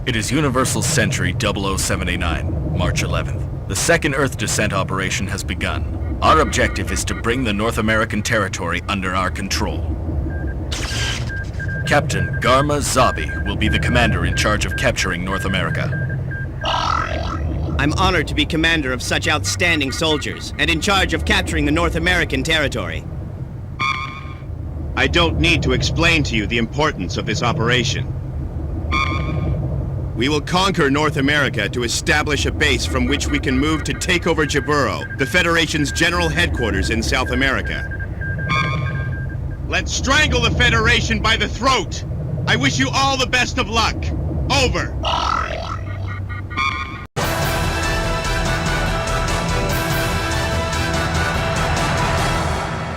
It is Universal Century 00789, March 11th. The second Earth descent operation has begun. Our objective is to bring the North American territory under our control. Captain Garma Zabi will be the commander in charge of capturing North America. I'm honored to be commander of such outstanding soldiers, and in charge of capturing the North American territory. I don't need to explain to you the importance of this operation. We will conquer North America to establish a base from which we can move to take over Jaburo, the Federation's general headquarters in South America. Let's strangle the Federation by the throat! I wish you all the best of luck! Over!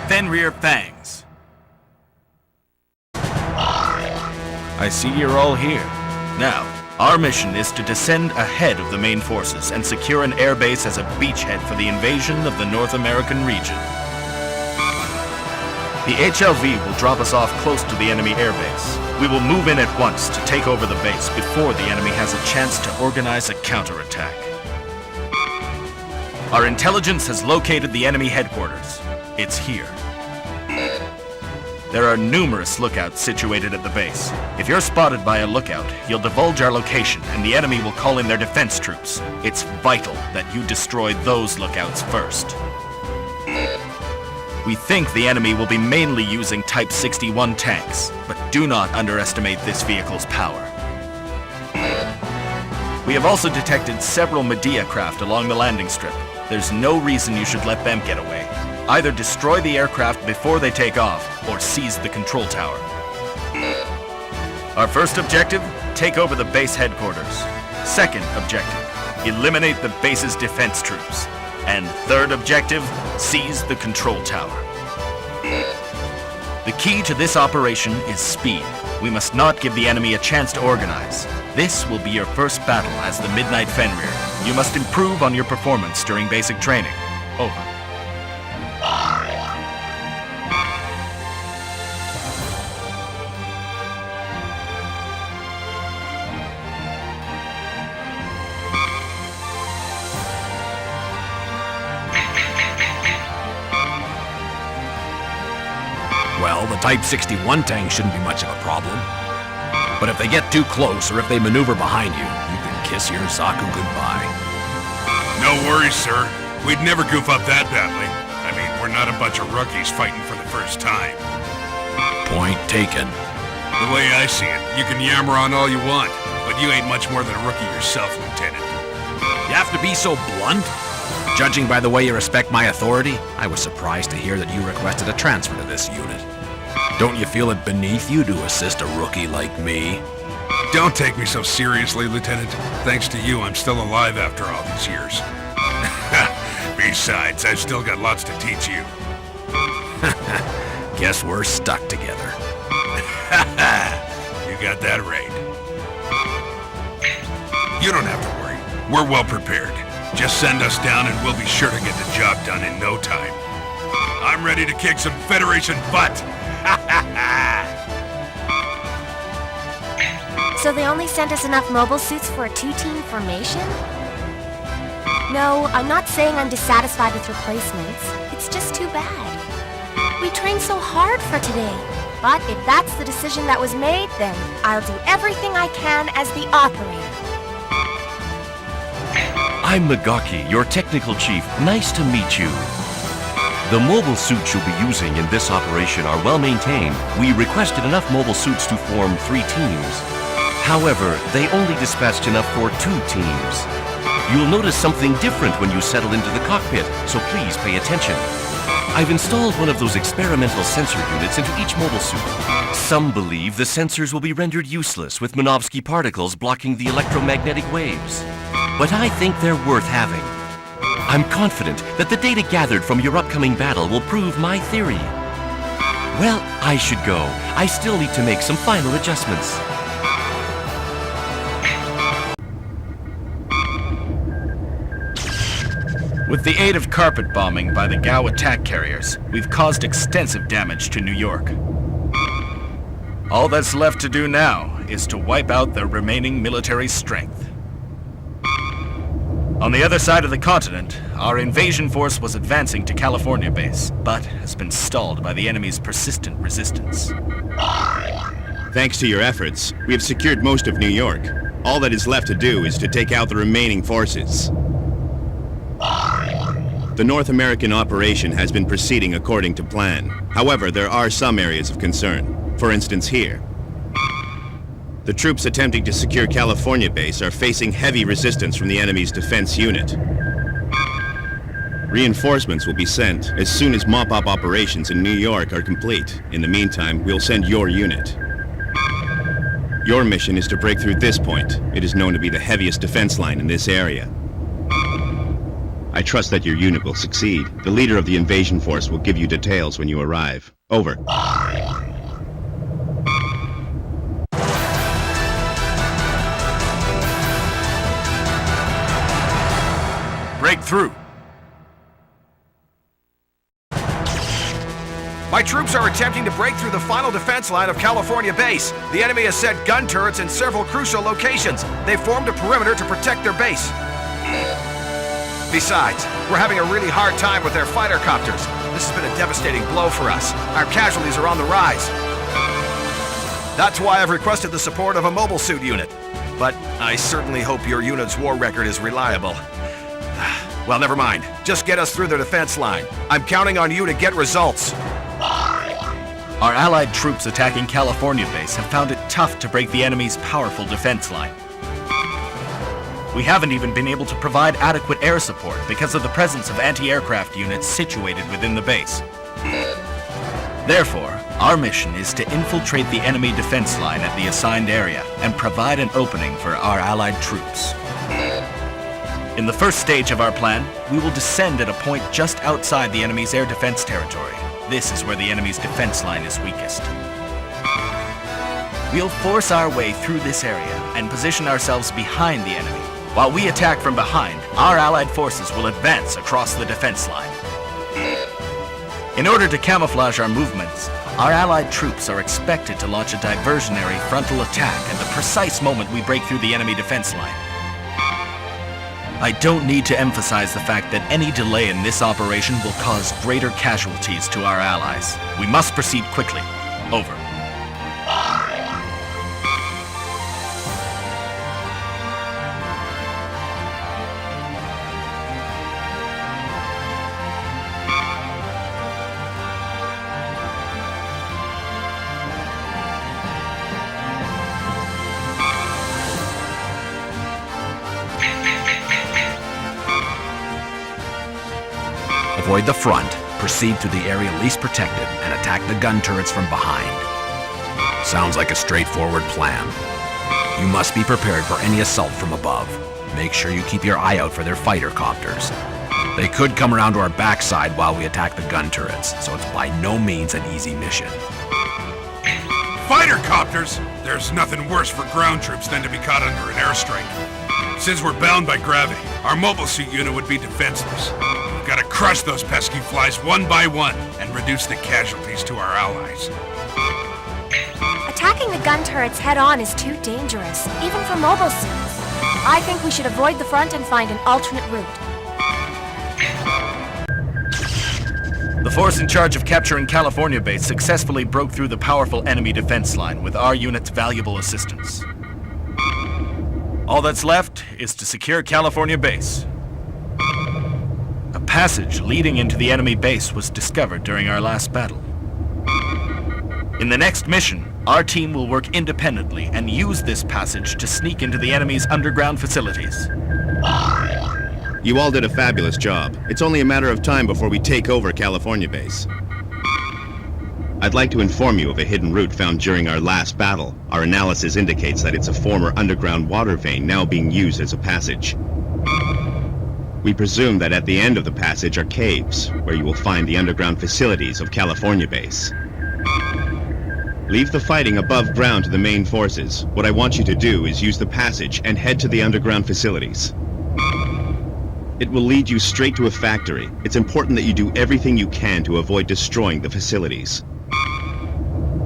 Fenrir Fangs. I see you're all here. Now, our mission is to descend ahead of the main forces and secure an airbase as a beachhead for the invasion of the North American region. The HLV will drop us off close to the enemy airbase. We will move in at once to take over the base before the enemy has a chance to organize a counterattack. Our intelligence has located the enemy headquarters. It's here. There are numerous lookouts situated at the base. If you're spotted by a lookout, you'll divulge our location and the enemy will call in their defense troops. It's vital that you destroy those lookouts first. We think the enemy will be mainly using Type 61 tanks, but do not underestimate this vehicle's power. We have also detected several Medea craft along the landing strip. There's no reason you should let them get away. Either destroy the aircraft before they take off, or seize the control tower. Our first objective, take over the base headquarters. Second objective, eliminate the base's defense troops. And third objective, seize the control tower. The key to this operation is speed. We must not give the enemy a chance to organize. This will be your first battle as the Midnight Fenrir. You must improve on your performance during basic training. Over. Well, the Type 61 tank shouldn't be much of a problem. But if they get too close, or if they maneuver behind you, you can kiss your Zaku goodbye. No worries, sir. We'd never goof up that badly. I mean, we're not a bunch of rookies fighting for the first time. Point taken. The way I see it, you can yammer on all you want, but you ain't much more than a rookie yourself, Lieutenant. You have to be so blunt? Judging by the way you respect my authority, I was surprised to hear that you requested a transfer to this unit. Don't you feel it beneath you to assist a rookie like me? Don't take me so seriously, Lieutenant. Thanks to you, I'm still alive after all these years. Besides, I've still got lots to teach you. Guess we're stuck together. You got that right. You don't have to worry. We're well prepared. Just send us down and we'll be sure to get the job done in no time. I'm ready to kick some Federation butt! So they only sent us enough mobile suits for a two-team formation? No, I'm not saying I'm dissatisfied with replacements. It's just too bad. We trained so hard for today. But if that's the decision that was made, then I'll do everything I can as the operator. I'm Nagaki, your technical chief. Nice to meet you. The mobile suits you'll be using in this operation are well maintained. We requested enough mobile suits to form 3 teams. However, they only dispatched enough for 2 teams. You'll notice something different when you settle into the cockpit, so please pay attention. I've installed one of those experimental sensor units into each mobile suit. Some believe the sensors will be rendered useless with Minovsky particles blocking the electromagnetic waves. But I think they're worth having. I'm confident that the data gathered from your upcoming battle will prove my theory. Well, I should go. I still need to make some final adjustments. With the aid of carpet bombing by the Gao attack carriers, we've caused extensive damage to New York. All that's left to do now is to wipe out their remaining military strength. On the other side of the continent, our invasion force was advancing to California base, but has been stalled by the enemy's persistent resistance. Thanks to your efforts, we have secured most of New York. All that is left to do is to take out the remaining forces. The North American operation has been proceeding according to plan. However, there are some areas of concern. For instance, here. The troops attempting to secure California base are facing heavy resistance from the enemy's defense unit. Reinforcements will be sent as soon as mop-up operations in New York are complete. In the meantime, we'll send your unit. Your mission is to break through this point. It is known to be the heaviest defense line in this area. I trust that your unit will succeed. The leader of the invasion force will give you details when you arrive. Over. Breakthrough. My troops are attempting to break through the final defense line of California base. The enemy has set gun turrets in several crucial locations. They've formed a perimeter to protect their base. Besides, we're having a really hard time with their fighter copters. This has been a devastating blow for us. Our casualties are on the rise. That's why I've requested the support of a mobile suit unit. But I certainly hope your unit's war record is reliable. Well, never mind. Just get us through the defense line. I'm counting on you to get results. Our allied troops attacking California base have found it tough to break the enemy's powerful defense line. We haven't even been able to provide adequate air support because of the presence of anti-aircraft units situated within the base. Therefore, our mission is to infiltrate the enemy defense line at the assigned area and provide an opening for our allied troops. In the first stage of our plan, we will descend at a point just outside the enemy's air defense territory. This is where the enemy's defense line is weakest. We'll force our way through this area and position ourselves behind the enemy. While we attack from behind, our allied forces will advance across the defense line. In order to camouflage our movements, our allied troops are expected to launch a diversionary frontal attack at the precise moment we break through the enemy defense line. I don't need to emphasize the fact that any delay in this operation will cause greater casualties to our allies. We must proceed quickly. Over. Avoid the front, proceed through the area least protected, and attack the gun turrets from behind. Sounds like a straightforward plan. You must be prepared for any assault from above. Make sure you keep your eye out for their fighter copters. They could come around to our backside while we attack the gun turrets, so it's by no means an easy mission. Fighter copters? There's nothing worse for ground troops than to be caught under an airstrike. Since we're bound by gravity, our mobile suit unit would be defenseless. We've got to crush those pesky flies one by one and reduce the casualties to our allies. Attacking the gun turrets head-on is too dangerous, even for mobile suits. I think we should avoid the front and find an alternate route. The force in charge of capturing California base successfully broke through the powerful enemy defense line with our unit's valuable assistance. All that's left is to secure California base. A passage leading into the enemy base was discovered during our last battle. In the next mission, our team will work independently and use this passage to sneak into the enemy's underground facilities. You all did a fabulous job. It's only a matter of time before we take over California base. I'd like to inform you of a hidden route found during our last battle. Our analysis indicates that it's a former underground water vein now being used as a passage. We presume that at the end of the passage are caves, where you will find the underground facilities of California base. Leave the fighting above ground to the main forces. What I want you to do is use the passage and head to the underground facilities. It will lead you straight to a factory. It's important that you do everything you can to avoid destroying the facilities.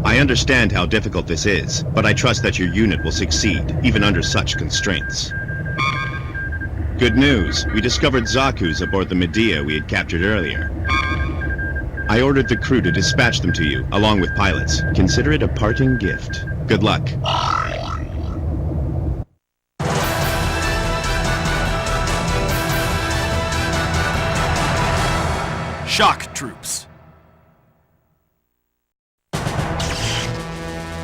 I understand how difficult this is, but I trust that your unit will succeed, even under such constraints. Good news. We discovered Zaku's aboard the Medea we had captured earlier. I ordered the crew to dispatch them to you, along with pilots. Consider it a parting gift. Good luck. Shock troops.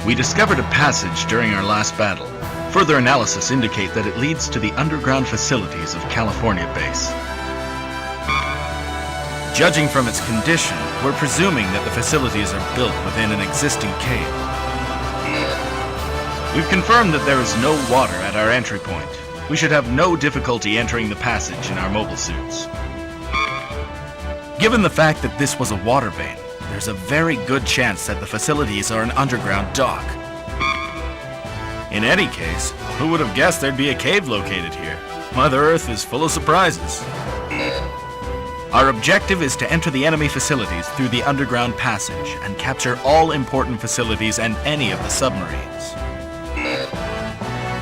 We discovered a passage during our last battle. Further analysis indicate that it leads to the underground facilities of California base. Judging from its condition, we're presuming that the facilities are built within an existing cave. We've confirmed that there is no water at our entry point. We should have no difficulty entering the passage in our mobile suits. Given the fact that this was a water vein, there's a very good chance that the facilities are an underground dock. In any case, who would have guessed there'd be a cave located here? Mother Earth is full of surprises. Our objective is to enter the enemy facilities through the underground passage and capture all important facilities and any of the submarines.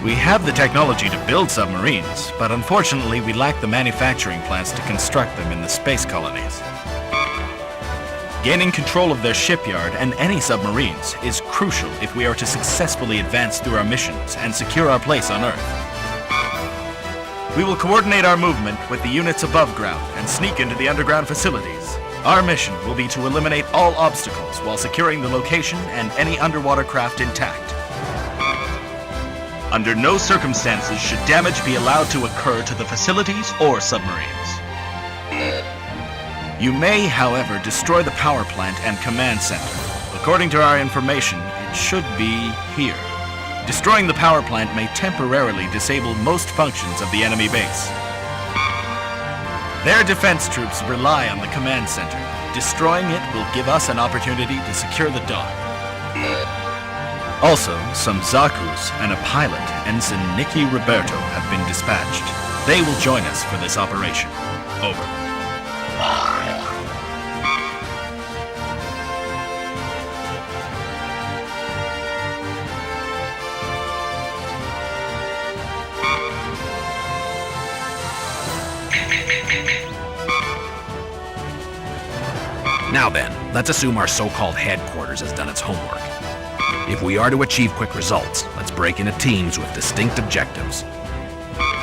We have the technology to build submarines, but unfortunately we lack the manufacturing plants to construct them in the space colonies. Gaining control of their shipyard and any submarines is crucial if we are to successfully advance through our missions and secure our place on Earth. We will coordinate our movement with the units above ground and sneak into the underground facilities. Our mission will be to eliminate all obstacles while securing the location and any underwater craft intact. Under no circumstances should damage be allowed to occur to the facilities or submarines. You may, however, destroy the power plant and command center. According to our information, it should be here. Destroying the power plant may temporarily disable most functions of the enemy base. Their defense troops rely on the command center. Destroying it will give us an opportunity to secure the dock. Also, some Zakus and a pilot, Ensign Nicky Roberto, have been dispatched. They will join us for this operation. Over. Now then, let's assume our so-called headquarters has done its homework. If we are to achieve quick results, let's break into teams with distinct objectives.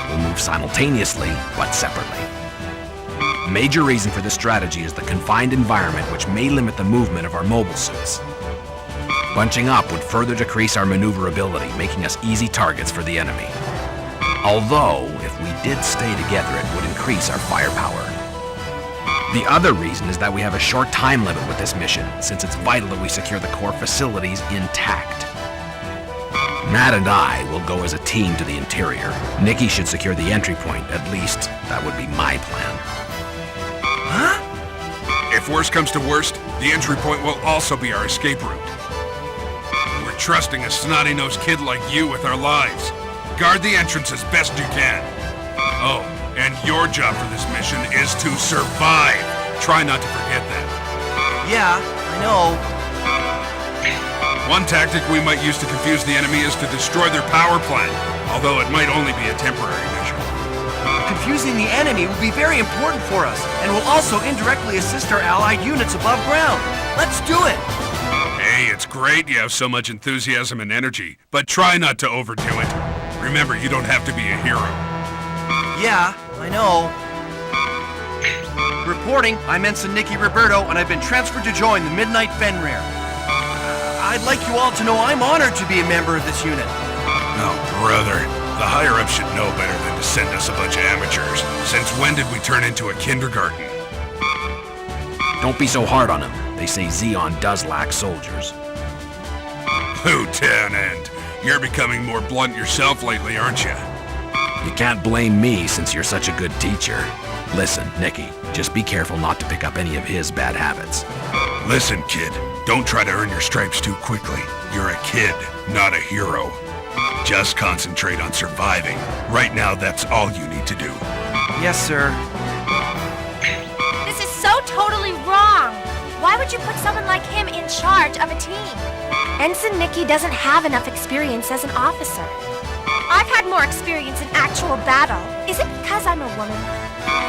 We'll move simultaneously, but separately. The major reason for this strategy is the confined environment, which may limit the movement of our mobile suits. Bunching up would further decrease our maneuverability, making us easy targets for the enemy. Although, if we did stay together, it would increase our firepower. The other reason is that we have a short time limit with this mission, since it's vital that we secure the core facilities intact. Matt and I will go as a team to the interior. Nikki should secure the entry point, at least that would be my plan. Huh? If worst comes to worst, the entry point will also be our escape route. We're trusting a snotty-nosed kid like you with our lives. Guard the entrance as best you can. Oh, and your job for this mission is to survive. Try not to forget that. Yeah, I know. One tactic we might use to confuse the enemy is to destroy their power plant, although it might only be a temporary measure. Confusing the enemy will be very important for us, and will also indirectly assist our allied units above ground. Let's do it! Hey, it's great you have so much enthusiasm and energy, but try not to overdo it. Remember, you don't have to be a hero. Yeah, I know. Reporting, I'm Ensign Nicky Roberto, and I've been transferred to join the Midnight Fenrir. I'd like you all to know I'm honored to be a member of this unit. Oh, brother. The higher-ups should know better than to send us a bunch of amateurs. Since when did we turn into a kindergarten? Don't be so hard on him. They say Zeon does lack soldiers. Lieutenant, you're becoming more blunt yourself lately, aren't you? You can't blame me since you're such a good teacher. Listen, Nicky, just be careful not to pick up any of his bad habits. Listen, kid, don't try to earn your stripes too quickly. You're a kid, not a hero. Just concentrate on surviving. Right now, that's all you need to do. Yes, sir. This is so totally wrong. Why would you put someone like him in charge of a team? Ensign Nikki doesn't have enough experience as an officer. I've had more experience in actual battle. Is it because I'm a woman?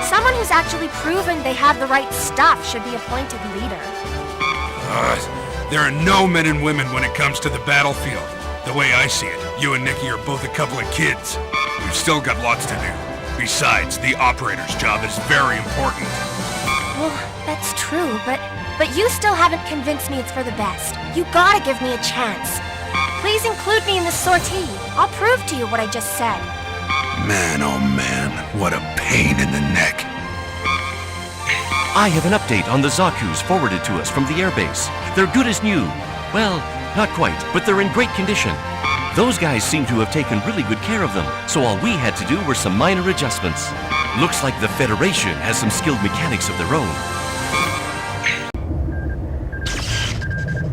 Someone who's actually proven they have the right stuff should be appointed leader. There are no men and women when it comes to the battlefield. The way I see it, you and Nikki are both a couple of kids. We've still got lots to do. Besides, the operator's job is very important. Well, that's true, but you still haven't convinced me it's for the best. You gotta give me a chance. Please include me in the sortie. I'll prove to you what I just said. Man, oh man, what a pain in the neck. I have an update on the Zaku's forwarded to us from the airbase. They're good as new. Well, not quite, but they're in great condition. Those guys seem to have taken really good care of them, so all we had to do were some minor adjustments. Looks like the Federation has some skilled mechanics of their own.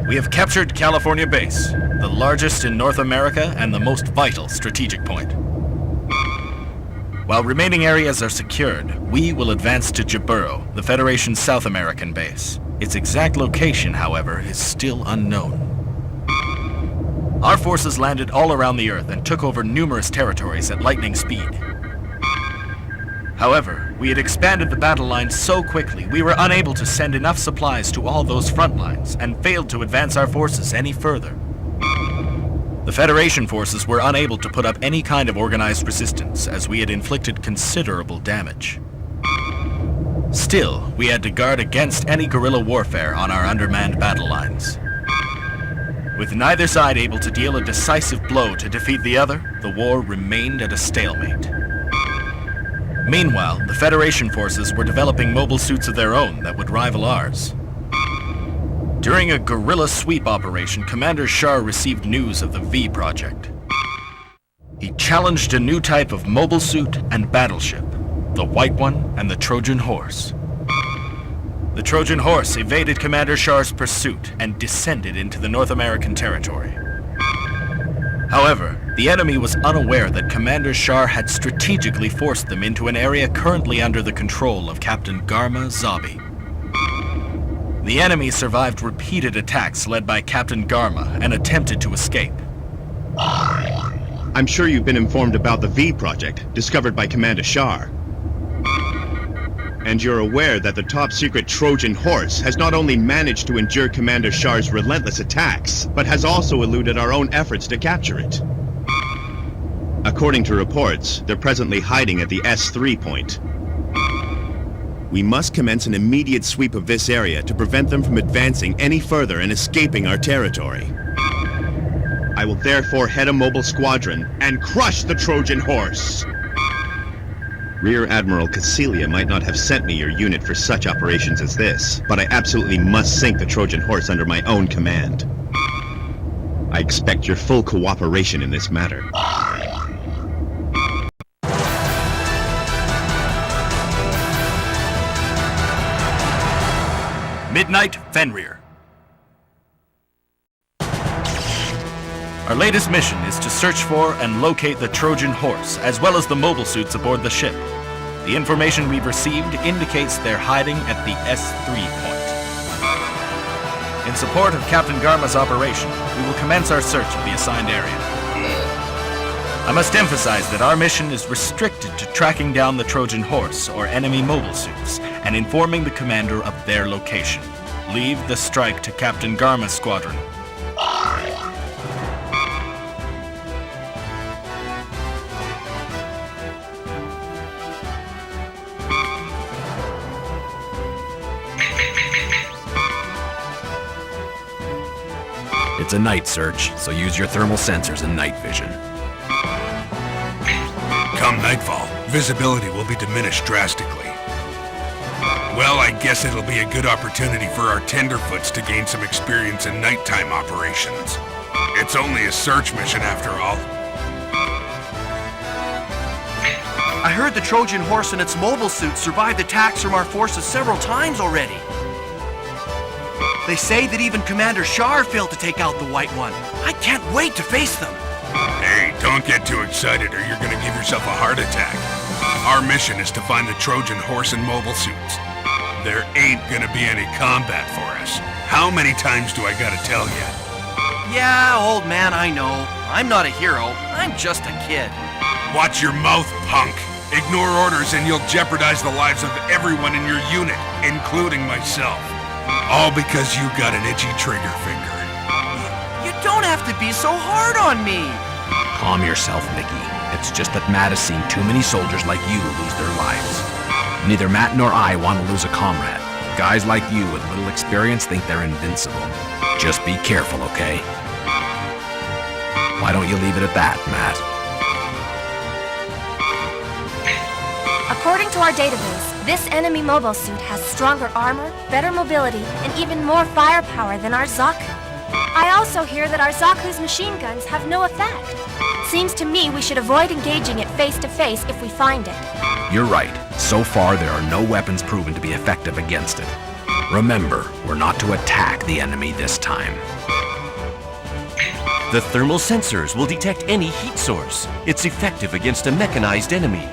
We have captured California Base, the largest in North America and the most vital strategic point. While remaining areas are secured, we will advance to Jaburo, the Federation's South American base. Its exact location, however, is still unknown. Our forces landed all around the Earth and took over numerous territories at lightning speed. However, we had expanded the battle line so quickly we were unable to send enough supplies to all those front lines and failed to advance our forces any further. The Federation forces were unable to put up any kind of organized resistance as we had inflicted considerable damage. Still, we had to guard against any guerrilla warfare on our undermanned battle lines. With neither side able to deal a decisive blow to defeat the other, the war remained at a stalemate. Meanwhile, the Federation forces were developing mobile suits of their own that would rival ours. During a guerrilla sweep operation, Commander Shar received news of the V project. He challenged a new type of mobile suit and battleship, the White One and the Trojan Horse. The Trojan Horse evaded Commander Shar's pursuit and descended into the North American territory. However, the enemy was unaware that Commander Shar had strategically forced them into an area currently under the control of Captain Garma Zabi. The enemy survived repeated attacks led by Captain Garma and attempted to escape. I'm sure you've been informed about the V project, discovered by Commander Shar. And you're aware that the top-secret Trojan Horse has not only managed to endure Commander Shar's relentless attacks, but has also eluded our own efforts to capture it. According to reports, they're presently hiding at the S3 point. We must commence an immediate sweep of this area to prevent them from advancing any further and escaping our territory. I will therefore head a mobile squadron and crush the Trojan Horse! Rear Admiral Cassilia might not have sent me your unit for such operations as this, but I absolutely must sink the Trojan Horse under my own command. I expect your full cooperation in this matter. Midnight Fenrir. Our latest mission is to search for and locate the Trojan Horse, as well as the mobile suits aboard the ship. The information we've received indicates they're hiding at the S3 point. In support of Captain Garma's operation, we will commence our search of the assigned area. I must emphasize that our mission is restricted to tracking down the Trojan Horse or enemy mobile suits and informing the commander of their location. Leave the strike to Captain Garma's squadron. It's a night search, so use your thermal sensors and night vision. Come nightfall, visibility will be diminished drastically. Well, I guess it'll be a good opportunity for our tenderfoots to gain some experience in nighttime operations. It's only a search mission after all. I heard the Trojan Horse and its mobile suit survived attacks from our forces several times already. They say that even Commander Shar failed to take out the White One. I can't wait to face them. Hey, don't get too excited or you're gonna give yourself a heart attack. Our mission is to find the Trojan Horse and mobile suits. There ain't gonna be any combat for us. How many times do I gotta tell you? Yeah, old man, I know. I'm not a hero. I'm just a kid. Watch your mouth, punk. Ignore orders and you'll jeopardize the lives of everyone in your unit, including myself. All because you got an itchy trigger finger. You don't have to be so hard on me. Calm yourself, Mickey. It's just that Matt has seen too many soldiers like you lose their lives. Neither Matt nor I want to lose a comrade. Guys like you with little experience think they're invincible. Just be careful, okay? Why don't you leave it at that, Matt? According to our database, this enemy mobile suit has stronger armor, better mobility, and even more firepower than our Zaku. I also hear that our Zaku's machine guns have no effect. Seems to me we should avoid engaging it face to face if we find it. You're right. So far, there are no weapons proven to be effective against it. Remember, we're not to attack the enemy this time. The thermal sensors will detect any heat source. It's effective against a mechanized enemy.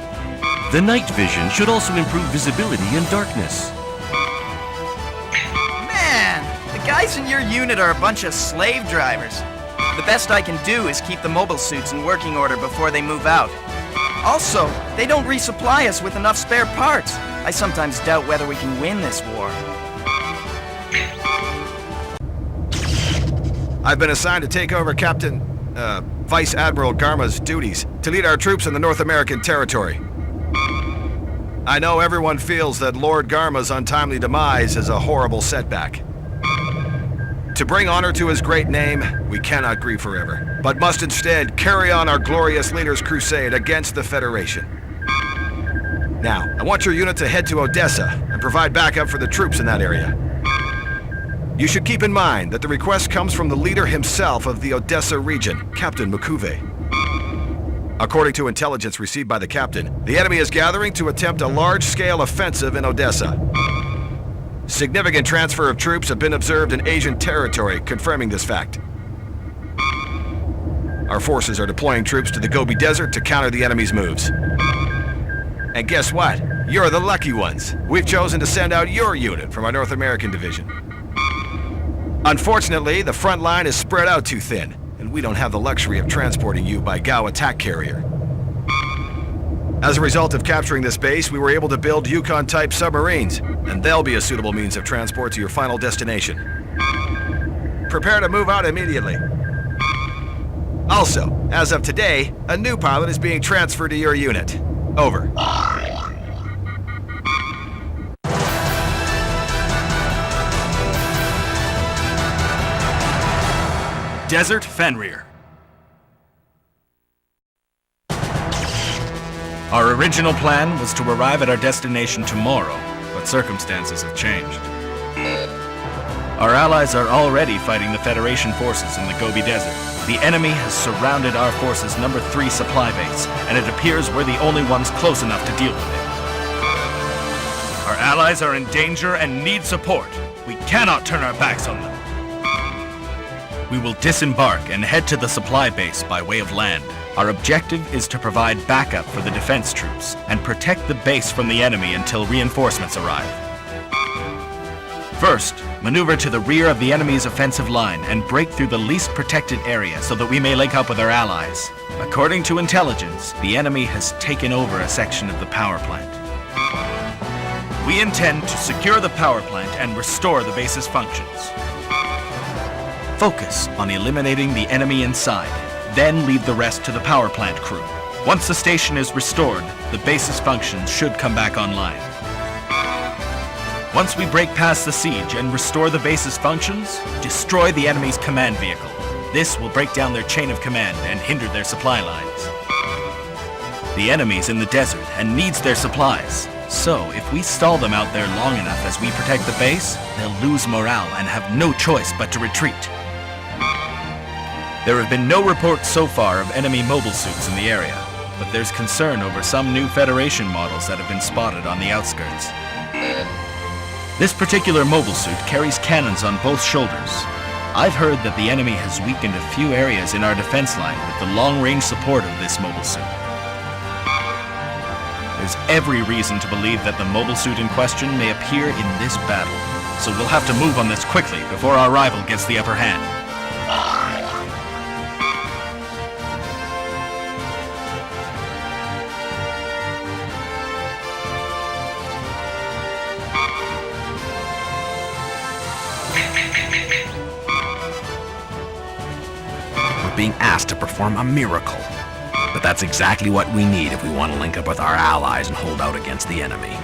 The night vision should also improve visibility in darkness. Man, the guys in your unit are a bunch of slave drivers. The best I can do is keep the mobile suits in working order before they move out. Also, they don't resupply us with enough spare parts. I sometimes doubt whether we can win this war. I've been assigned to take over Vice Admiral Garma's duties to lead our troops in the North American territory. I know everyone feels that Lord Garma's untimely demise is a horrible setback. To bring honor to his great name, we cannot grieve forever, but must instead carry on our glorious leader's crusade against the Federation. Now, I want your unit to head to Odessa and provide backup for the troops in that area. You should keep in mind that the request comes from the leader himself of the Odessa region, Captain Mukuve. According to intelligence received by the captain, the enemy is gathering to attempt a large-scale offensive in Odessa. Significant transfer of troops have been observed in Asian territory, confirming this fact. Our forces are deploying troops to the Gobi Desert to counter the enemy's moves. And guess what? You're the lucky ones. We've chosen to send out your unit from our North American division. Unfortunately, the front line is spread out too thin, and we don't have the luxury of transporting you by GAU attack carrier. As a result of capturing this base, we were able to build Yukon-type submarines, and they'll be a suitable means of transport to your final destination. Prepare to move out immediately. Also, as of today, a new pilot is being transferred to your unit. Over. Desert Fenrir. Our original plan was to arrive at our destination tomorrow, but circumstances have changed. Our allies are already fighting the Federation forces in the Gobi Desert. The enemy has surrounded our forces' number 3 supply base, and it appears we're the only ones close enough to deal with it. Our allies are in danger and need support. We cannot turn our backs on them. We will disembark and head to the supply base by way of land. Our objective is to provide backup for the defense troops and protect the base from the enemy until reinforcements arrive. First, maneuver to the rear of the enemy's offensive line and break through the least protected area so that we may link up with our allies. According to intelligence, the enemy has taken over a section of the power plant. We intend to secure the power plant and restore the base's functions. Focus on eliminating the enemy inside, then leave the rest to the power plant crew. Once the station is restored, the base's functions should come back online. Once we break past the siege and restore the base's functions, destroy the enemy's command vehicle. This will break down their chain of command and hinder their supply lines. The enemy's in the desert and needs their supplies. So, if we stall them out there long enough as we protect the base, they'll lose morale and have no choice but to retreat. There have been no reports so far of enemy mobile suits in the area, but there's concern over some new Federation models that have been spotted on the outskirts. This particular mobile suit carries cannons on both shoulders. I've heard that the enemy has weakened a few areas in our defense line with the long-range support of this mobile suit. There's every reason to believe that the mobile suit in question may appear in this battle, so we'll have to move on this quickly before our rival gets the upper hand. of being asked to perform a miracle. But that's exactly what we need if we want to link up with our allies and hold out against the enemy.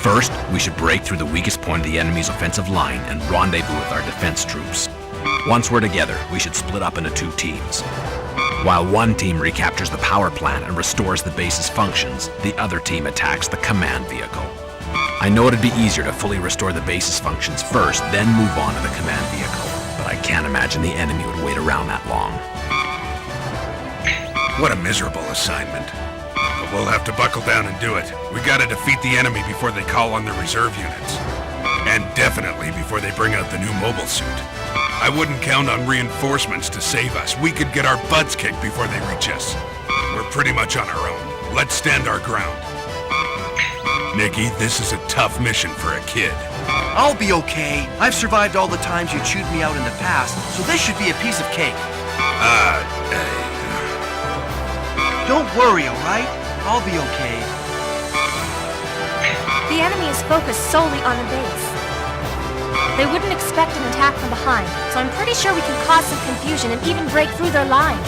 First, we should break through the weakest point of the enemy's offensive line and rendezvous with our defense troops. Once we're together, we should split up into 2 teams. While one team recaptures the power plant and restores the base's functions, the other team attacks the command vehicle. I know it'd be easier to fully restore the base's functions first, then move on to the command vehicle, but I can't imagine the enemy would wait around that long. What a miserable assignment. But we'll have to buckle down and do it. We gotta defeat the enemy before they call on the reserve units. And definitely before they bring out the new mobile suit. I wouldn't count on reinforcements to save us. We could get our butts kicked before they reach us. We're pretty much on our own. Let's stand our ground. Nikki, this is a tough mission for a kid. I'll be okay. I've survived all the times you chewed me out in the past, so this should be a piece of cake. Don't worry, alright? I'll be okay. The enemy is focused solely on the base. They wouldn't expect an attack from behind, so I'm pretty sure we can cause some confusion and even break through their line.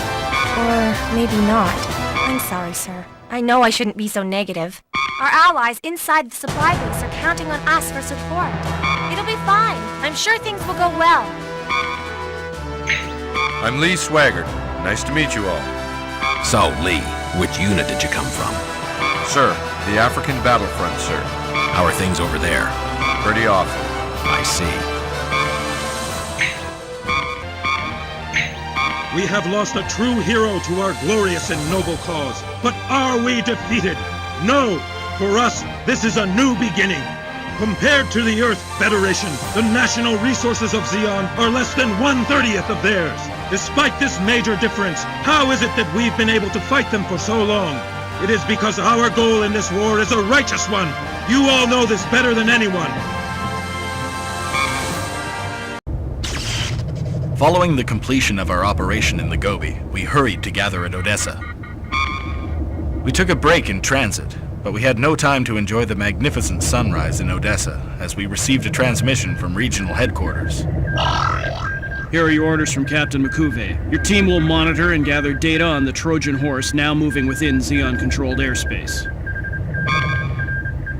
Or maybe not. I'm sorry, sir. I know I shouldn't be so negative. Our allies inside the supply base are counting on us for support. It'll be fine. I'm sure things will go well. I'm Lee Swaggart. Nice to meet you all. So, Lee, which unit did you come from? Sir, the African battlefront, sir. How are things over there? Pretty awful. I see. We have lost a true hero to our glorious and noble cause. But are we defeated? No! For us, this is a new beginning. Compared to the Earth Federation, the national resources of Zeon are less than 1/30th of theirs. Despite this major difference, how is it that we've been able to fight them for so long? It is because our goal in this war is a righteous one. You all know this better than anyone. Following the completion of our operation in the Gobi, we hurried to gather at Odessa. We took a break in transit, but we had no time to enjoy the magnificent sunrise in Odessa, as we received a transmission from regional headquarters. Here are your orders from Captain McCuve. Your team will monitor and gather data on the Trojan horse now moving within Zeon-controlled airspace.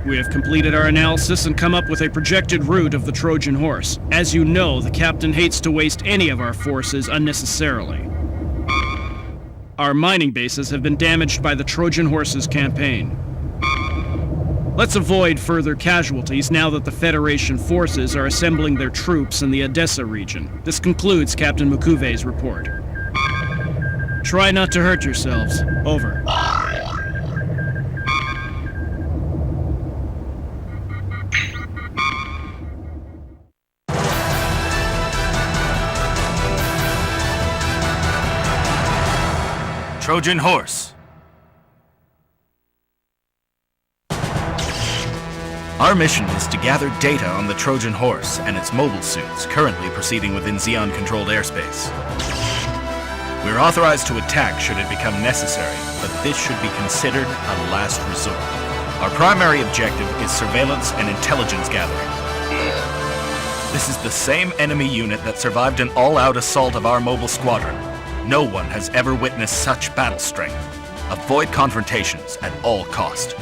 We have completed our analysis and come up with a projected route of the Trojan horse. As you know, the captain hates to waste any of our forces unnecessarily. Our mining bases have been damaged by the Trojan horse's campaign. Let's avoid further casualties now that the Federation forces are assembling their troops in the Odessa region. This concludes Captain McCuve's report. Try not to hurt yourselves. Over. Trojan horse. Our mission is to gather data on the Trojan horse and its mobile suits currently proceeding within Zeon-controlled airspace. We're authorized to attack should it become necessary, but this should be considered a last resort. Our primary objective is surveillance and intelligence gathering. This is the same enemy unit that survived an all-out assault of our mobile squadron. No one has ever witnessed such battle strength. Avoid confrontations at all cost.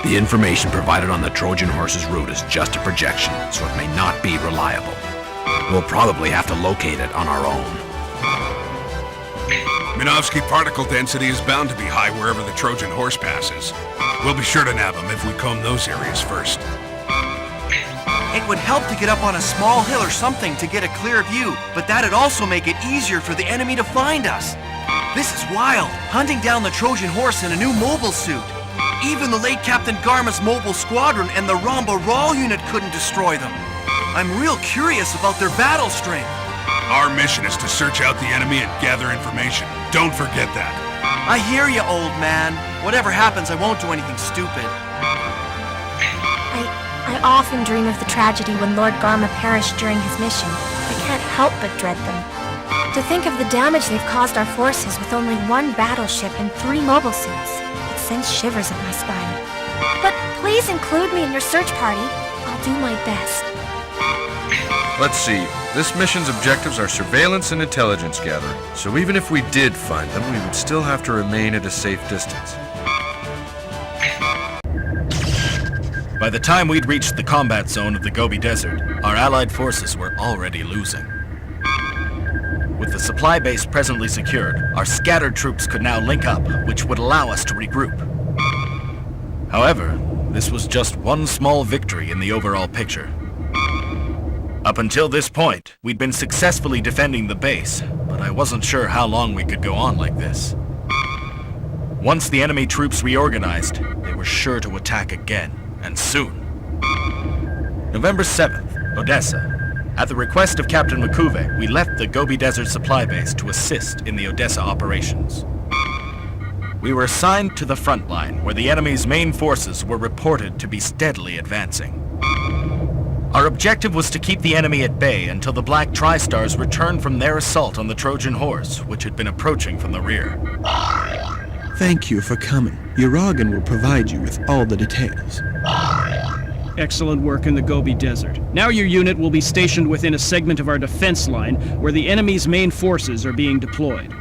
The information provided on the Trojan horse's route is just a projection, so it may not be reliable. We'll probably have to locate it on our own. Minovsky particle density is bound to be high wherever the Trojan horse passes. We'll be sure to nab him if we comb those areas first. It would help to get up on a small hill or something to get a clear view, but that'd also make it easier for the enemy to find us. This is wild, hunting down the Trojan horse in a new mobile suit. Even the late Captain Garma's mobile squadron and the Ramba Rawl unit couldn't destroy them. I'm real curious about their battle strength. Our mission is to search out the enemy and gather information. Don't forget that. I hear you, old man. Whatever happens, I won't do anything stupid. I often dream of the tragedy when Lord Garma perished during his mission. I can't help but dread them. To think of the damage they've caused our forces with only one battleship and 3 mobile suits, it sends shivers up my spine. But please include me in your search party. I'll do my best. Let's see. This mission's objectives are surveillance and intelligence gathering. So even if we did find them, we would still have to remain at a safe distance. By the time we'd reached the combat zone of the Gobi Desert, our allied forces were already losing. With the supply base presently secured, our scattered troops could now link up, which would allow us to regroup. However, this was just one small victory in the overall picture. Up until this point, we'd been successfully defending the base, but I wasn't sure how long we could go on like this. Once the enemy troops reorganized, they were sure to attack again, and soon. November 7th, Odessa. At the request of Captain Makuve, we left the Gobi Desert supply base to assist in the Odessa operations. We were assigned to the front line, where the enemy's main forces were reported to be steadily advancing. Our objective was to keep the enemy at bay until the Black Tri-Stars returned from their assault on the Trojan Horse, which had been approaching from the rear. Thank you for coming. Uragan will provide you with all the details. Excellent work in the Gobi Desert. Now your unit will be stationed within a segment of our defense line where the enemy's main forces are being deployed.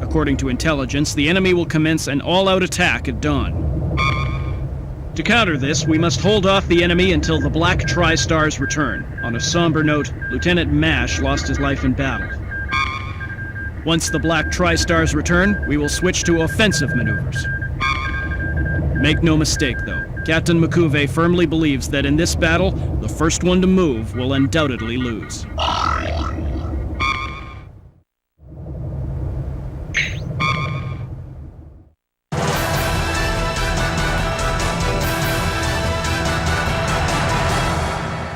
According to intelligence, the enemy will commence an all-out attack at dawn. To counter this, we must hold off the enemy until the Black Tri-Stars return. On a somber note, Lieutenant Mash lost his life in battle. Once the Black Tri-Stars return, we will switch to offensive maneuvers. Make no mistake, though. Captain Makuve firmly believes that in this battle, the first one to move will undoubtedly lose.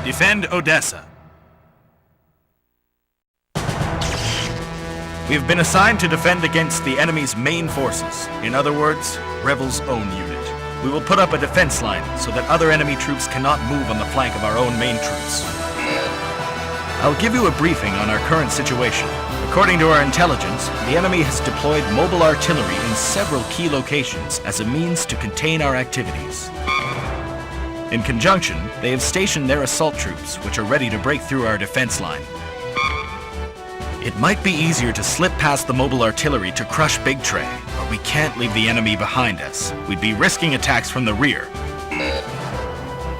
Defend Odessa. We have been assigned to defend against the enemy's main forces. In other words, Rebel's own unit. We will put up a defense line so that other enemy troops cannot move on the flank of our own main troops. I'll give you a briefing on our current situation. According to our intelligence, the enemy has deployed mobile artillery in several key locations as a means to contain our activities. In conjunction, they have stationed their assault troops, which are ready to break through our defense line. It might be easier to slip past the mobile artillery to crush Big Tray, but we can't leave the enemy behind us. We'd be risking attacks from the rear.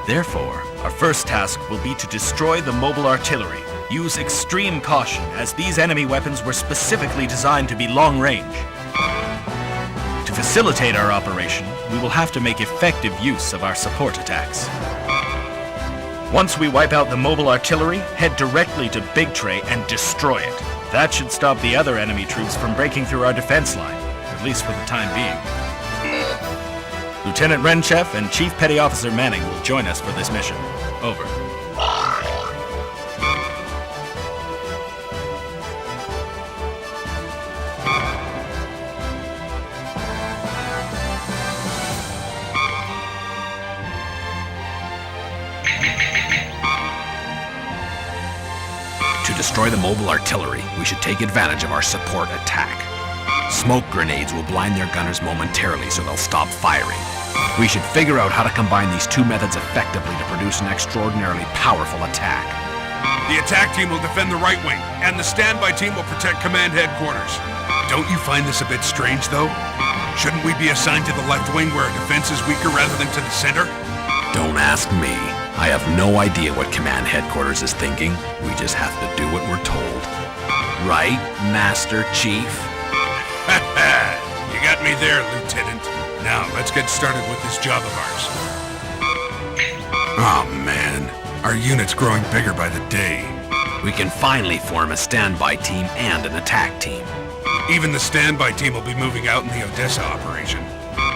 Therefore, our first task will be to destroy the mobile artillery. Use extreme caution, as these enemy weapons were specifically designed to be long-range. To facilitate our operation, we will have to make effective use of our support attacks. Once we wipe out the mobile artillery, head directly to Big Tray and destroy it. That should stop the other enemy troops from breaking through our defense line, at least for the time being. Lieutenant Renchef and Chief Petty Officer Manning will join us for this mission. Over. To destroy the mobile artillery, we should take advantage of our support attack. Smoke grenades will blind their gunners momentarily so they'll stop firing. We should figure out how to combine these two methods effectively to produce an extraordinarily powerful attack. The attack team will defend the right wing, and the standby team will protect command headquarters. Don't you find this a bit strange, though? Shouldn't we be assigned to the left wing where our defense is weaker rather than to the center? Don't ask me. I have no idea what command headquarters is thinking. We just have to do what we're told. Right, Master Chief? You got me there, Lieutenant. Now, let's get started with this job of ours. Oh, man. Our unit's growing bigger by the day. We can finally form a standby team and an attack team. Even the standby team will be moving out in the Odessa operation.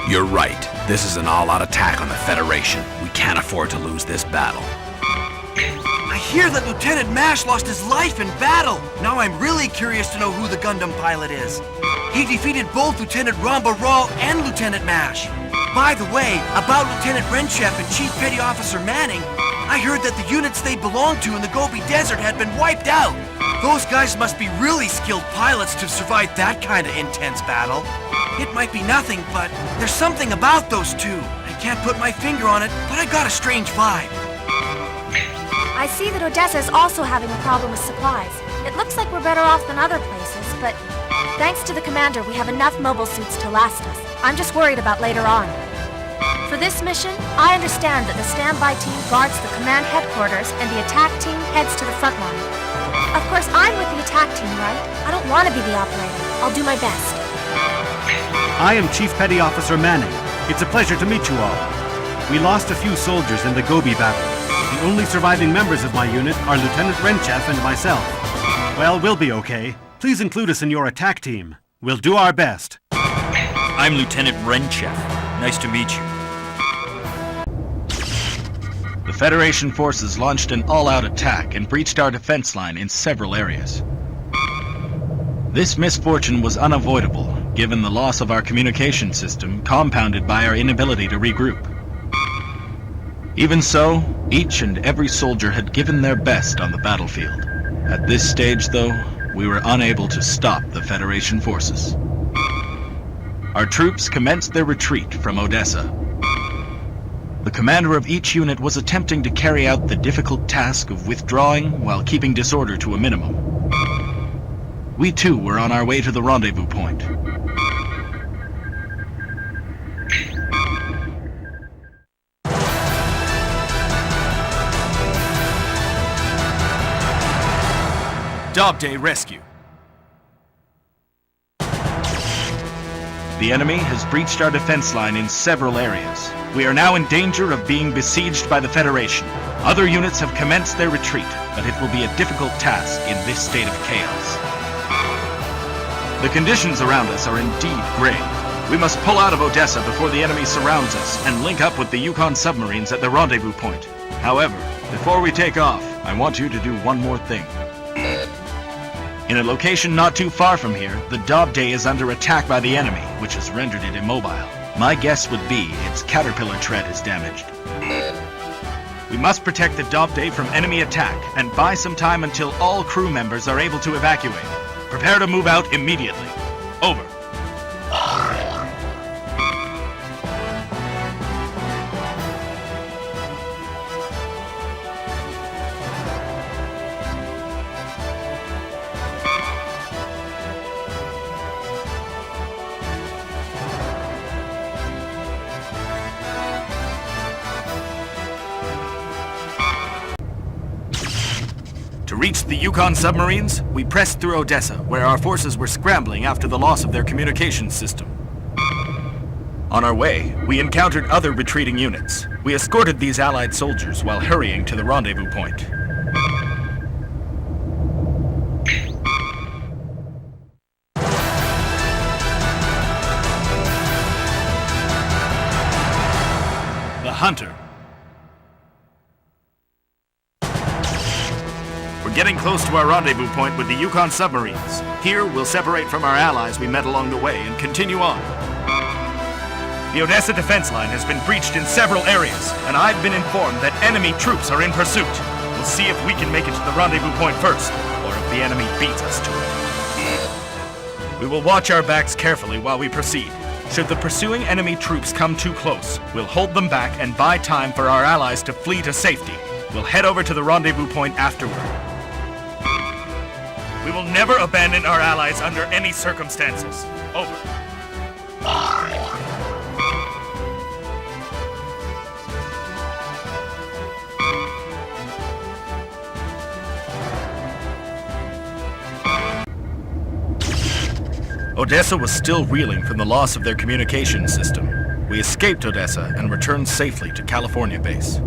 You're right. This is an all-out attack on the Federation. We can't afford to lose this battle. I hear that Lieutenant Mash lost his life in battle. Now I'm really curious to know who the Gundam pilot is. He defeated both Lieutenant Ramba Rawl and Lieutenant Mash. By the way, about Lieutenant Renchef and Chief Petty Officer Manning, I heard that the units they belonged to in the Gobi Desert had been wiped out. Those guys must be really skilled pilots to survive that kind of intense battle. It might be nothing, but there's something about those two. I can't put my finger on it, but I got a strange vibe. I see that Odessa is also having a problem with supplies. It looks like we're better off than other places, but thanks to the commander, we have enough mobile suits to last us. I'm just worried about later on. For this mission, I understand that the standby team guards the command headquarters and the attack team heads to the front line. Of course, I'm with the attack team, right? I don't want to be the operator. I'll do my best. I am Chief Petty Officer Manning. It's a pleasure to meet you all. We lost a few soldiers in the Gobi battle. The only surviving members of my unit are Lieutenant Renchef and myself. Well, we'll be okay. Please include us in your attack team. We'll do our best. I'm Lieutenant Renchef. Nice to meet you. The Federation forces launched an all-out attack and breached our defense line in several areas. This misfortune was unavoidable, given the loss of our communication system, compounded by our inability to regroup. Even so, each and every soldier had given their best on the battlefield. At this stage, though, we were unable to stop the Federation forces. Our troops commenced their retreat from Odessa. The commander of each unit was attempting to carry out the difficult task of withdrawing while keeping disorder to a minimum. We too were on our way to the rendezvous point. Job Day Rescue. The enemy has breached our defense line in several areas. We are now in danger of being besieged by the Federation. Other units have commenced their retreat, but it will be a difficult task in this state of chaos. The conditions around us are indeed grave. We must pull out of Odessa before the enemy surrounds us and link up with the Yukon submarines at the rendezvous point. However, before we take off, I want you to do one more thing. In a location not too far from here, the Dobday is under attack by the enemy, which has rendered it immobile. My guess would be its caterpillar tread is damaged. We must protect the Dobday from enemy attack and buy some time until all crew members are able to evacuate. Prepare to move out immediately. Over. To reach the Yukon submarines, we pressed through Odessa, where our forces were scrambling after the loss of their communications system. On our way, we encountered other retreating units. We escorted these Allied soldiers while hurrying to the rendezvous point. The Hunter. We're getting close to our rendezvous point with the Yukon submarines. Here, we'll separate from our allies we met along the way and continue on. The Odessa defense line has been breached in several areas, and I've been informed that enemy troops are in pursuit. We'll see if we can make it to the rendezvous point first, or if the enemy beats us to it. We will watch our backs carefully while we proceed. Should the pursuing enemy troops come too close, we'll hold them back and buy time for our allies to flee to safety. We'll head over to the rendezvous point afterward. We will never abandon our allies under any circumstances. Over. Odessa was still reeling from the loss of their communication system. We escaped Odessa and returned safely to California base.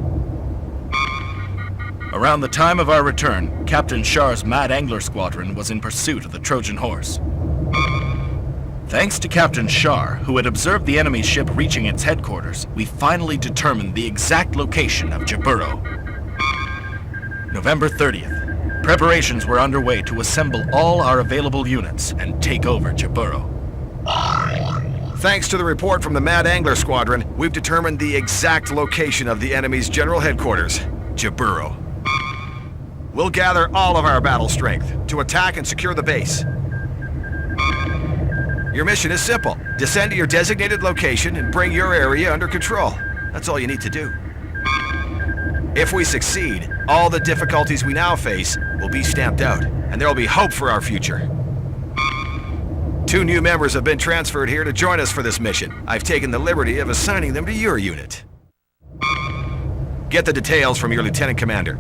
Around the time of our return, Captain Shar's Mad Angler Squadron was in pursuit of the Trojan Horse. Thanks to Captain Shar, who had observed the enemy ship reaching its headquarters, we finally determined the exact location of Jaburo. November 30th. Preparations were underway to assemble all our available units and take over Jaburo. Thanks to the report from the Mad Angler Squadron, we've determined the exact location of the enemy's general headquarters, Jaburo. We'll gather all of our battle strength to attack and secure the base. Your mission is simple. Descend to your designated location and bring your area under control. That's all you need to do. If we succeed, all the difficulties we now face will be stamped out, and there will be hope for our future. 2 new members have been transferred here to join us for this mission. I've taken the liberty of assigning them to your unit. Get the details from your Lieutenant Commander.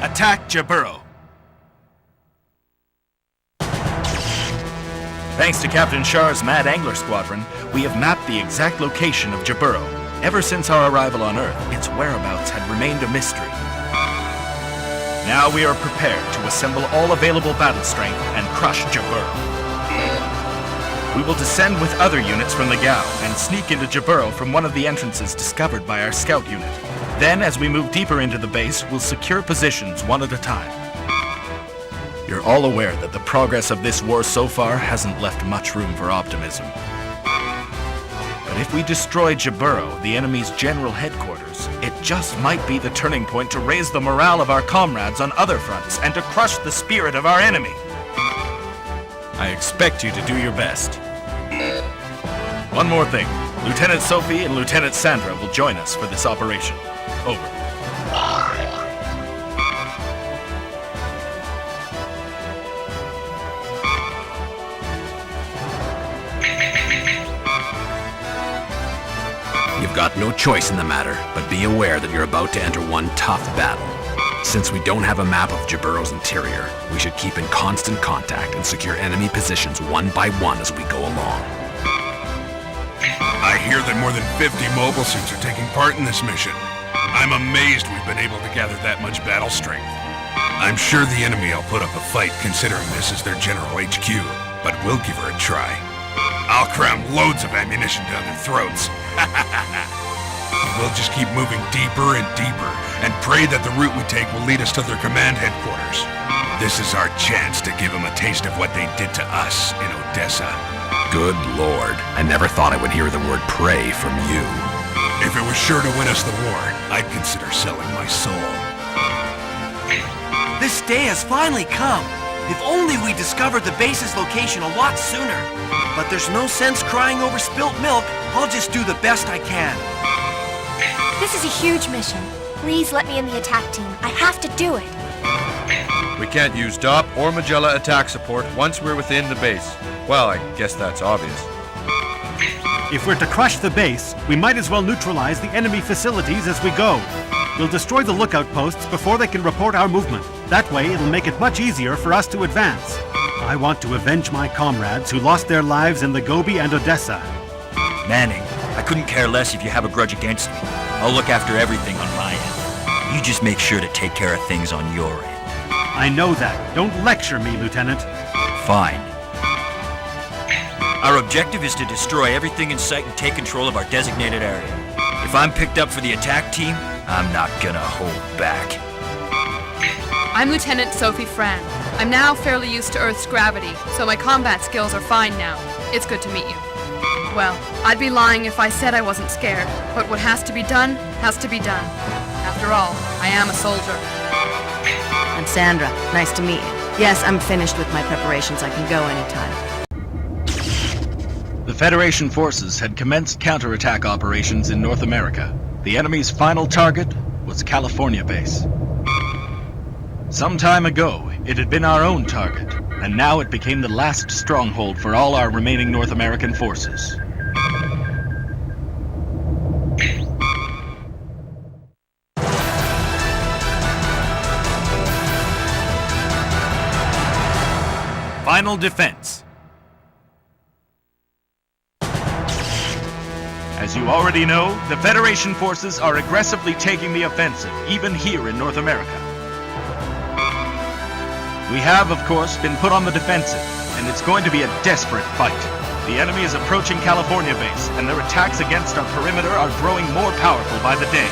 Attack Jaburo! Thanks to Captain Shar's Mad Angler Squadron, we have mapped the exact location of Jaburo. Ever since our arrival on Earth, its whereabouts had remained a mystery. Now we are prepared to assemble all available battle strength and crush Jaburo. We will descend with other units from the Gao and sneak into Jaburo from one of the entrances discovered by our scout unit. Then, as we move deeper into the base, we'll secure positions one at a time. You're all aware that the progress of this war so far hasn't left much room for optimism. But if we destroy Jaburo, the enemy's general headquarters, it just might be the turning point to raise the morale of our comrades on other fronts and to crush the spirit of our enemy. I expect you to do your best. One more thing. Lieutenant Sophie and Lieutenant Sandra will join us for this operation. Over. You've got no choice in the matter, but be aware that you're about to enter one tough battle. Since we don't have a map of Jaburo's interior, we should keep in constant contact and secure enemy positions one by one as we go along. I hear that more than 50 mobile suits are taking part in this mission. I'm amazed we've been able to gather that much battle strength. I'm sure the enemy will put up a fight considering this is their general HQ, but we'll give her a try. I'll cram loads of ammunition down their throats. We'll just keep moving deeper and deeper and pray that the route we take will lead us to their command headquarters. This is our chance to give them a taste of what they did to us in Odessa. Good Lord, I never thought I would hear the word pray from you. If it was sure to win us the war, I'd consider selling my soul. This day has finally come. If only we discovered the base's location a lot sooner. But there's no sense crying over spilt milk. I'll just do the best I can. This is a huge mission. Please let me in the attack team. I have to do it. We can't use DOP or Magella attack support once we're within the base. Well, I guess that's obvious. If we're to crush the base, we might as well neutralize the enemy facilities as we go. We'll destroy the lookout posts before they can report our movement. That way, it'll make it much easier for us to advance. I want to avenge my comrades who lost their lives in the Gobi and Odessa. Manning, I couldn't care less if you have a grudge against me. I'll look after everything on my end. You just make sure to take care of things on your end. I know that. Don't lecture me, Lieutenant. Fine. Our objective is to destroy everything in sight and take control of our designated area. If I'm picked up for the attack team, I'm not gonna hold back. I'm Lieutenant Sophie Fran. I'm now fairly used to Earth's gravity, so my combat skills are fine now. It's good to meet you. Well, I'd be lying if I said I wasn't scared, but what has to be done, has to be done. After all, I am a soldier. I'm Sandra. Nice to meet you. Yes, I'm finished with my preparations. I can go anytime. The Federation forces had commenced counterattack operations in North America. The enemy's final target was California base. Some time ago, it had been our own target, and now it became the last stronghold for all our remaining North American forces. Final defense. As you already know, the Federation forces are aggressively taking the offensive, even here in North America. We have, of course, been put on the defensive, and it's going to be a desperate fight. The enemy is approaching California base, and their attacks against our perimeter are growing more powerful by the day.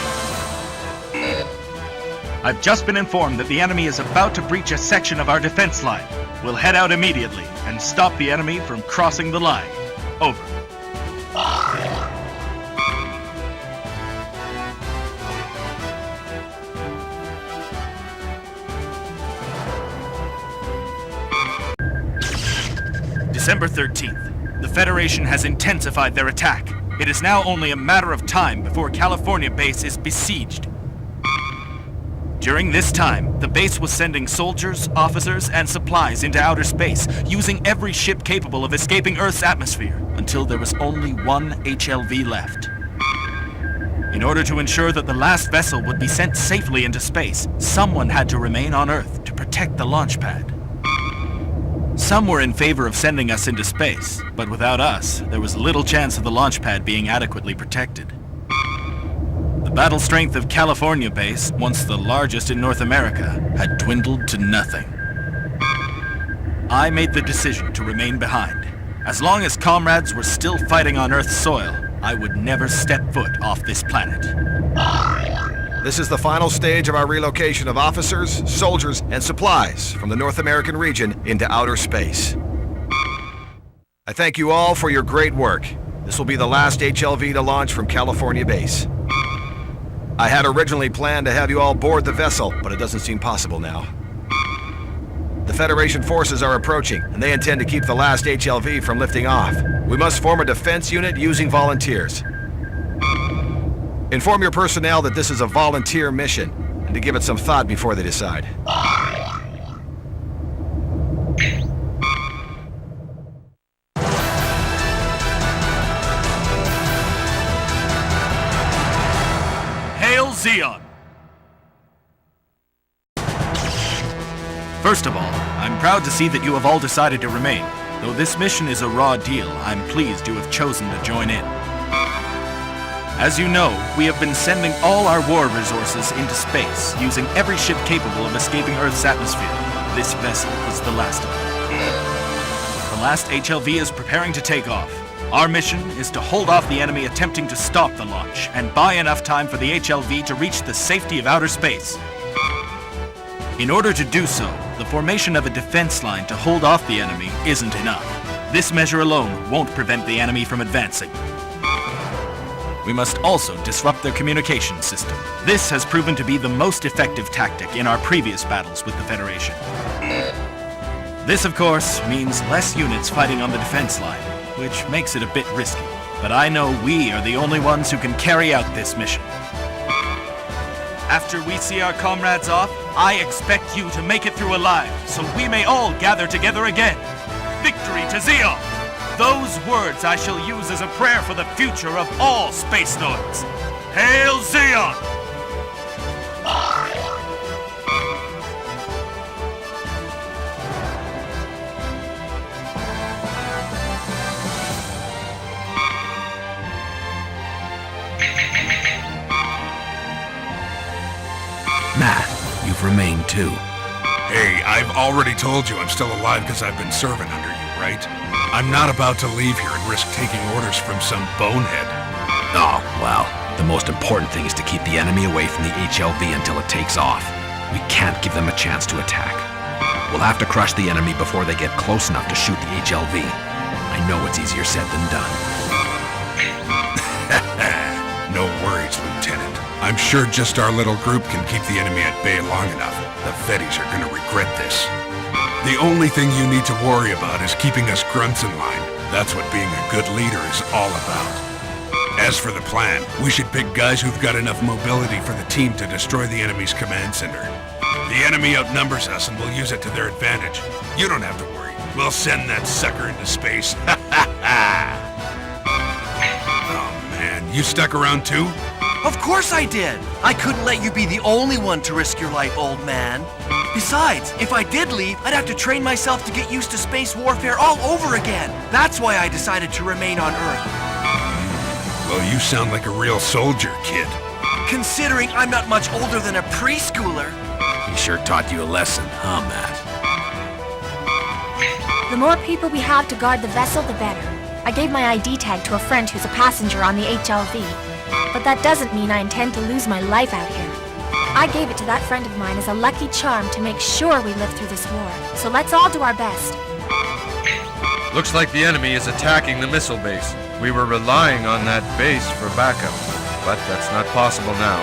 I've just been informed that the enemy is about to breach a section of our defense line. We'll head out immediately and stop the enemy from crossing the line. Over. December 13th. The Federation has intensified their attack. It is now only a matter of time before California base is besieged. During this time, the base was sending soldiers, officers, and supplies into outer space, using every ship capable of escaping Earth's atmosphere, until there was only one HLV left. In order to ensure that the last vessel would be sent safely into space, someone had to remain on Earth to protect the launch pad. Some were in favor of sending us into space, but without us, there was little chance of the launch pad being adequately protected. The battle strength of California base, once the largest in North America, had dwindled to nothing. I made the decision to remain behind. As long as comrades were still fighting on Earth's soil, I would never step foot off this planet. This is the final stage of our relocation of officers, soldiers, and supplies from the North American region into outer space. I thank you all for your great work. This will be the last HLV to launch from California base. I had originally planned to have you all board the vessel, but it doesn't seem possible now. The Federation forces are approaching, and they intend to keep the last HLV from lifting off. We must form a defense unit using volunteers. Inform your personnel that this is a volunteer mission, and to give it some thought before they decide. Hail Zeon! First of all, I'm proud to see that you have all decided to remain. Though this mission is a raw deal, I'm pleased you have chosen to join in. As you know, we have been sending all our war resources into space, using every ship capable of escaping Earth's atmosphere. This vessel is the last of them. The last HLV is preparing to take off. Our mission is to hold off the enemy attempting to stop the launch, and buy enough time for the HLV to reach the safety of outer space. In order to do so, the formation of a defense line to hold off the enemy isn't enough. This measure alone won't prevent the enemy from advancing. We must also disrupt their communication system. This has proven to be the most effective tactic in our previous battles with the Federation. This, of course, means less units fighting on the defense line, which makes it a bit risky. But I know we are the only ones who can carry out this mission. After we see our comrades off, I expect you to make it through alive, so we may all gather together again. Victory to Zeon! Those words I shall use as a prayer for the future of all space noids. Hail Zeon! Matt, you've remained too. Hey, I've already told you I'm still alive because I've been serving under you, right? I'm not about to leave here and risk taking orders from some bonehead. Oh, well, the most important thing is to keep the enemy away from the HLV until it takes off. We can't give them a chance to attack. We'll have to crush the enemy before they get close enough to shoot the HLV. I know it's easier said than done. No worries, Lieutenant. I'm sure just our little group can keep the enemy at bay long enough. The Feddies are gonna regret this. The only thing you need to worry about is keeping us grunts in line. That's what being a good leader is all about. As for the plan, we should pick guys who've got enough mobility for the team to destroy the enemy's command center. The enemy outnumbers us and we'll use it to their advantage. You don't have to worry. We'll send that sucker into space. Oh man, you stuck around too? Of course I did! I couldn't let you be the only one to risk your life, old man. Besides, if I did leave, I'd have to train myself to get used to space warfare all over again. That's why I decided to remain on Earth. Well, you sound like a real soldier, kid. Considering I'm not much older than a preschooler. He sure taught you a lesson, huh, Matt? The more people we have to guard the vessel, the better. I gave my ID tag to a friend who's a passenger on the HLV. But that doesn't mean I intend to lose my life out here. I gave it to that friend of mine as a lucky charm to make sure we live through this war. So let's all do our best. Looks like the enemy is attacking the missile base. We were relying on that base for backup, but that's not possible now.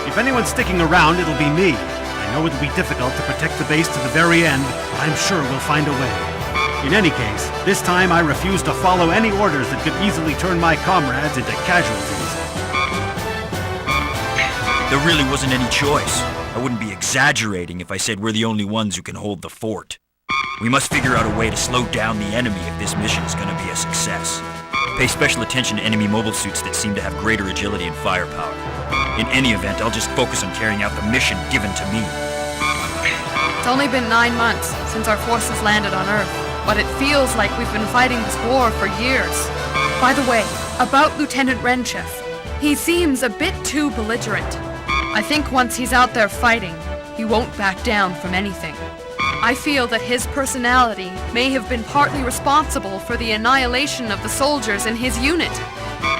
If anyone's sticking around, it'll be me. I know it'll be difficult to protect the base to the very end, but I'm sure we'll find a way. In any case, this time I refuse to follow any orders that could easily turn my comrades into casualties. There really wasn't any choice. I wouldn't be exaggerating if I said we're the only ones who can hold the fort. We must figure out a way to slow down the enemy if this mission is going to be a success. Pay special attention to enemy mobile suits that seem to have greater agility and firepower. In any event, I'll just focus on carrying out the mission given to me. It's only been 9 months since our forces landed on Earth, but it feels like we've been fighting this war for years. By the way, about Lieutenant Renchev, he seems a bit too belligerent. I think once he's out there fighting, he won't back down from anything. I feel that his personality may have been partly responsible for the annihilation of the soldiers in his unit.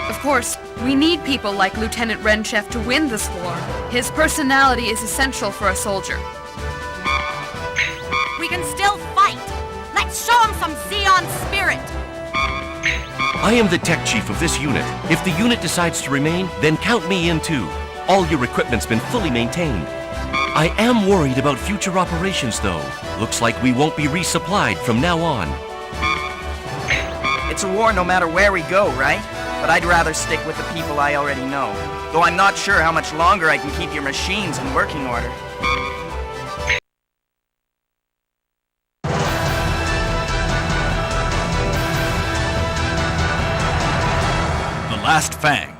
Of course, we need people like Lieutenant Renchev to win this war. His personality is essential for a soldier. We can still fight! Let's show him some Zeon spirit! I am the tech chief of this unit. If the unit decides to remain, then count me in too. All your equipment's been fully maintained. I am worried about future operations, though. Looks like we won't be resupplied from now on. It's a war no matter where we go, right? But I'd rather stick with the people I already know. Though I'm not sure how much longer I can keep your machines in working order. The Last Fang.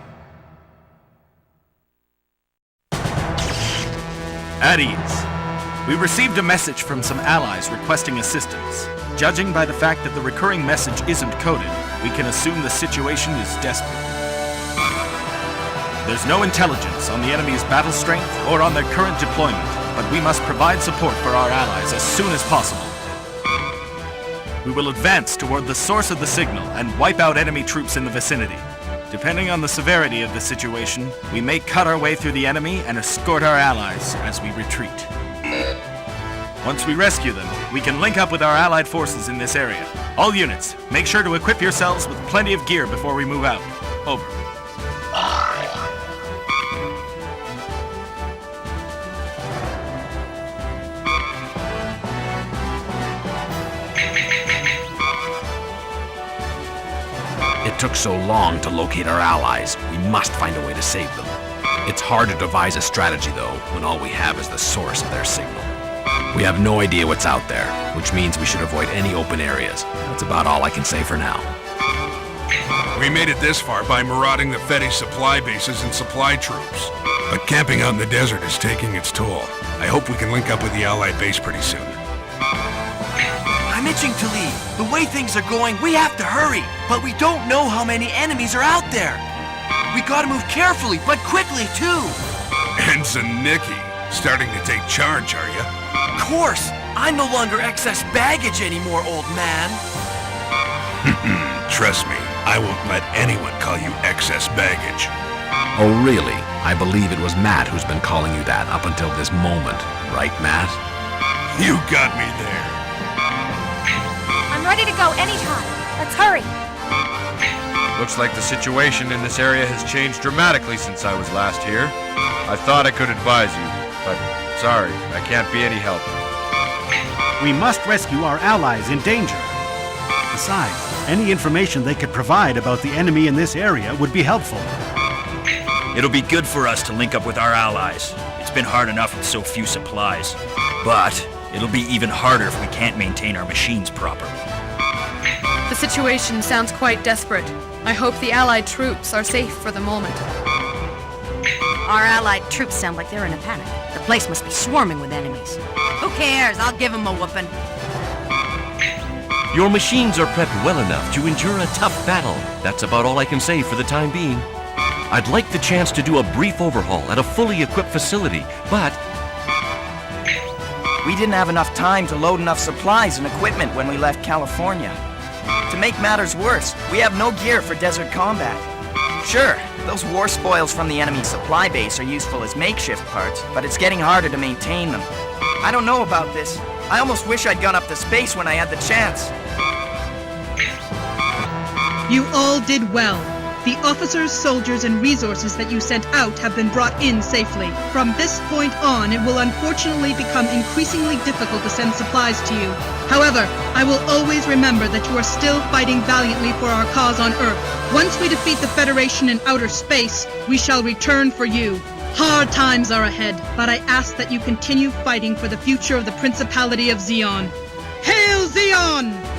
At ease. We received a message from some allies requesting assistance. Judging by the fact that the recurring message isn't coded, we can assume the situation is desperate. There's no intelligence on the enemy's battle strength or on their current deployment, but we must provide support for our allies as soon as possible. We will advance toward the source of the signal and wipe out enemy troops in the vicinity. Depending on the severity of the situation, we may cut our way through the enemy and escort our allies as we retreat. Once we rescue them, we can link up with our allied forces in this area. All units, make sure to equip yourselves with plenty of gear before we move out. Over. It took so long to locate our allies. We must find a way to save them. It's hard to devise a strategy, though, when all we have is the source of their signal. We have no idea what's out there, which means we should avoid any open areas. That's about all I can say for now. We made it this far by marauding the Fedi supply bases and supply troops. But camping out in the desert is taking its toll. I hope we can link up with the Allied base pretty soon. I'm itching to leave. The way things are going, we have to hurry. But we don't know how many enemies are out there. We gotta move carefully, but quickly, too. Ensign Nikki, starting to take charge, are you? Of course. I'm no longer excess baggage anymore, old man. Trust me, I won't let anyone call you excess baggage. Oh, really? I believe it was Matt who's been calling you that up until this moment. Right, Matt? You got me there. I'm ready to go anytime. Let's hurry. Looks like the situation in this area has changed dramatically since I was last here. I thought I could advise you, but sorry, I can't be any help. We must rescue our allies in danger. Besides, any information they could provide about the enemy in this area would be helpful. It'll be good for us to link up with our allies. It's been hard enough with so few supplies. But it'll be even harder if we can't maintain our machines properly. The situation sounds quite desperate. I hope the Allied troops are safe for the moment. Our Allied troops sound like they're in a panic. The place must be swarming with enemies. Who cares? I'll give them a whooping. Your machines are prepped well enough to endure a tough battle. That's about all I can say for the time being. I'd like the chance to do a brief overhaul at a fully equipped facility, but We didn't have enough time to load enough supplies and equipment when we left California. To make matters worse, we have no gear for desert combat. Sure, those war spoils from the enemy supply base are useful as makeshift parts, but it's getting harder to maintain them. I don't know about this. I almost wish I'd gone up to space when I had the chance. You all did well. The officers, soldiers, and resources that you sent out have been brought in safely. From this point on, it will unfortunately become increasingly difficult to send supplies to you. However, I will always remember that you are still fighting valiantly for our cause on Earth. Once we defeat the Federation in outer space, we shall return for you. Hard times are ahead, but I ask that you continue fighting for the future of the Principality of Zeon. Hail Zeon!